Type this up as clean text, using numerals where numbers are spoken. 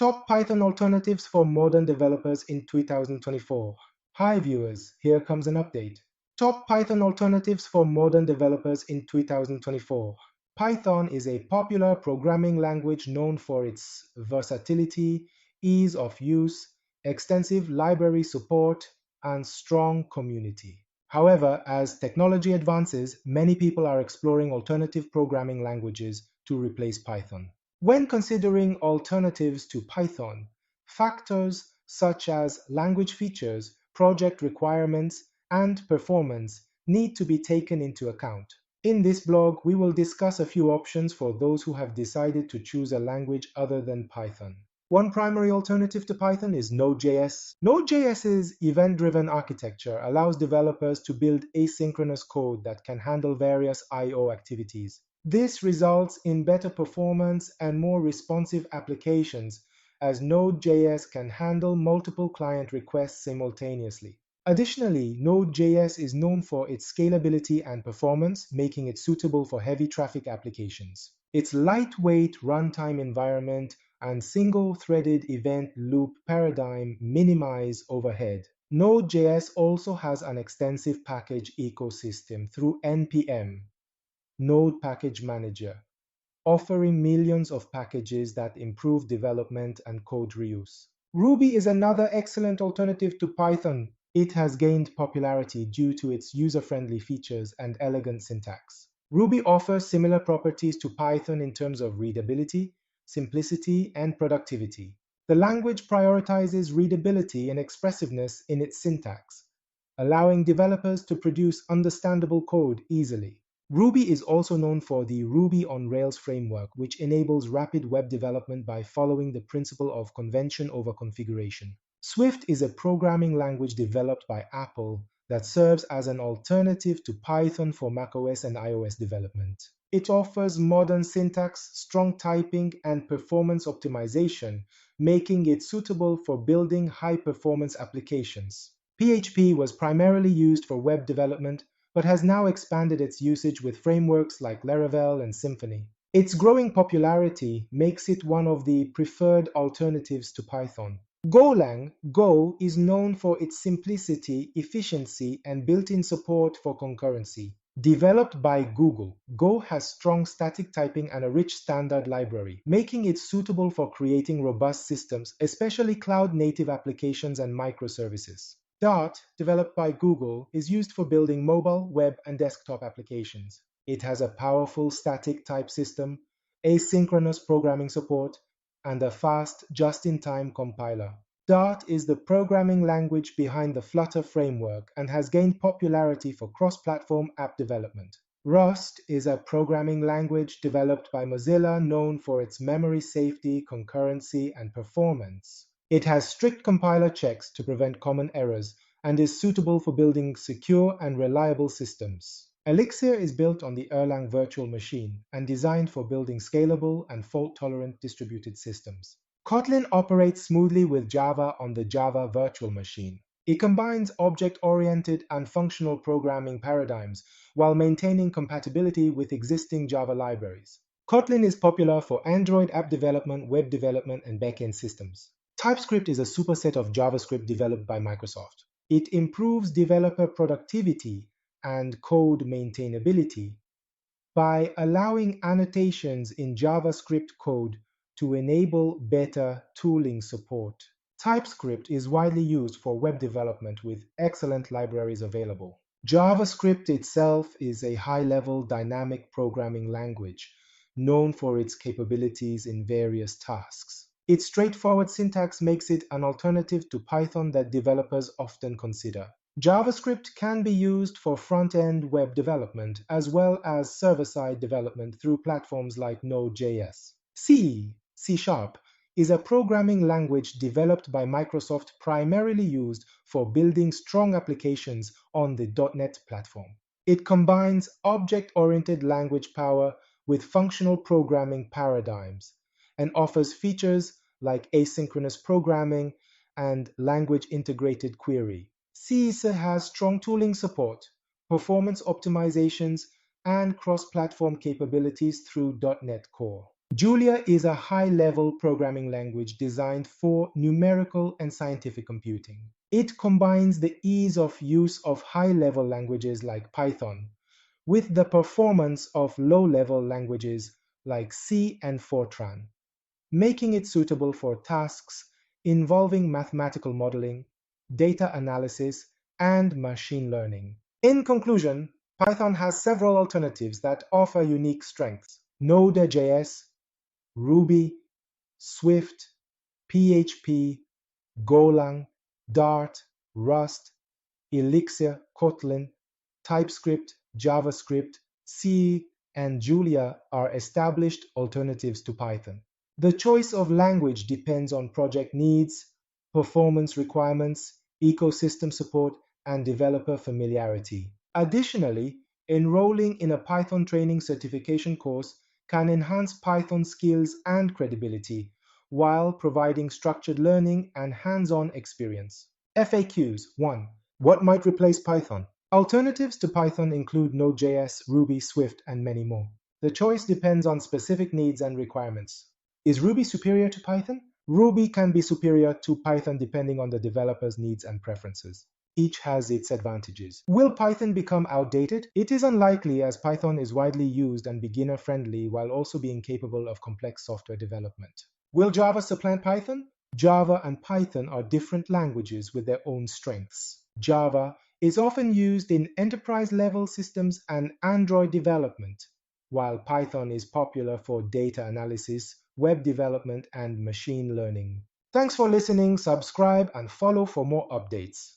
Top Python alternatives for modern developers in 2024. Hi viewers, here comes an update. Top Python alternatives for modern developers in 2024. Python is a popular programming language known for its versatility, ease of use, extensive library support, and strong community. However, as technology advances, many people are exploring alternative programming languages to replace Python. When considering alternatives to Python, factors such as language features, project requirements, and performance need to be taken into account. In this blog, we will discuss a few options for those who have decided to choose a language other than Python. One primary alternative to Python is Node.js. Node.js's event-driven architecture allows developers to build asynchronous code that can handle various I/O activities. This results in better performance and more responsive applications, as Node.js can handle multiple client requests simultaneously. Additionally, Node.js is known for its scalability and performance, making it suitable for heavy traffic applications. Its lightweight runtime environment and single-threaded event loop paradigm minimize overhead. Node.js also has an extensive package ecosystem through NPM, Node Package Manager, offering millions of packages that improve development and code reuse. Ruby is another excellent alternative to Python. It has gained popularity due to its user-friendly features and elegant syntax. Ruby offers similar properties to Python in terms of readability, simplicity, and productivity. The language prioritizes readability and expressiveness in its syntax, allowing developers to produce understandable code easily. Ruby is also known for the Ruby on Rails framework, which enables rapid web development by following the principle of convention over configuration. Swift is a programming language developed by Apple that serves as an alternative to Python for macOS and iOS development. It offers modern syntax, strong typing, and performance optimization, making it suitable for building high-performance applications. PHP was primarily used for web development, but has now expanded its usage with frameworks like Laravel and Symfony. Its growing popularity makes it one of the preferred alternatives to Python. Golang, Go, is known for its simplicity, efficiency, and built-in support for concurrency. Developed by Google, Go has strong static typing and a rich standard library, making it suitable for creating robust systems, especially cloud-native applications and microservices. Dart, developed by Google, is used for building mobile, web, and desktop applications. It has a powerful static type system, asynchronous programming support, and a fast, just-in-time compiler. Dart is the programming language behind the Flutter framework and has gained popularity for cross-platform app development. Rust is a programming language developed by Mozilla known for its memory safety, concurrency, and performance. It has strict compiler checks to prevent common errors and is suitable for building secure and reliable systems. Elixir is built on the Erlang virtual machine and designed for building scalable and fault-tolerant distributed systems. Kotlin operates smoothly with Java on the Java virtual machine. It combines object-oriented and functional programming paradigms while maintaining compatibility with existing Java libraries. Kotlin is popular for Android app development, web development, and backend systems. TypeScript is a superset of JavaScript developed by Microsoft. It improves developer productivity and code maintainability by allowing annotations in JavaScript code to enable better tooling support. TypeScript is widely used for web development with excellent libraries available. JavaScript itself is a high-level dynamic programming language known for its capabilities in various tasks. Its straightforward syntax makes it an alternative to Python that developers often consider. JavaScript can be used for front-end web development as well as server-side development through platforms like Node.js. C Sharp, is a programming language developed by Microsoft primarily used for building strong applications on the .NET platform. It combines object-oriented language power with functional programming paradigms and offers features like asynchronous programming and language-integrated query. C has strong tooling support, performance optimizations, and cross-platform capabilities through .NET Core. Julia is a high-level programming language designed for numerical and scientific computing. It combines the ease of use of high-level languages like Python with the performance of low-level languages like C and Fortran, making it suitable for tasks involving mathematical modeling, data analysis, and machine learning. In conclusion, Python has several alternatives that offer unique strengths. Node.js, Ruby, Swift, PHP, Golang, Dart, Rust, Elixir, Kotlin, TypeScript, JavaScript, C, and Julia are established alternatives to Python. The choice of language depends on project needs, performance requirements, ecosystem support, and developer familiarity. Additionally, enrolling in a Python training certification course can enhance Python skills and credibility while providing structured learning and hands-on experience. FAQs 1. What might replace Python? Alternatives to Python include Node.js, Ruby, Swift, and many more. The choice depends on specific needs and requirements. Is Ruby superior to Python? Ruby can be superior to Python depending on the developer's needs and preferences. Each has its advantages. Will Python become outdated? It is unlikely, as Python is widely used and beginner-friendly while also being capable of complex software development. Will Java supplant Python? Java and Python are different languages with their own strengths. Java is often used in enterprise-level systems and Android development, while Python is popular for data analysis, web development, and machine learning. Thanks for listening. Subscribe and follow for more updates.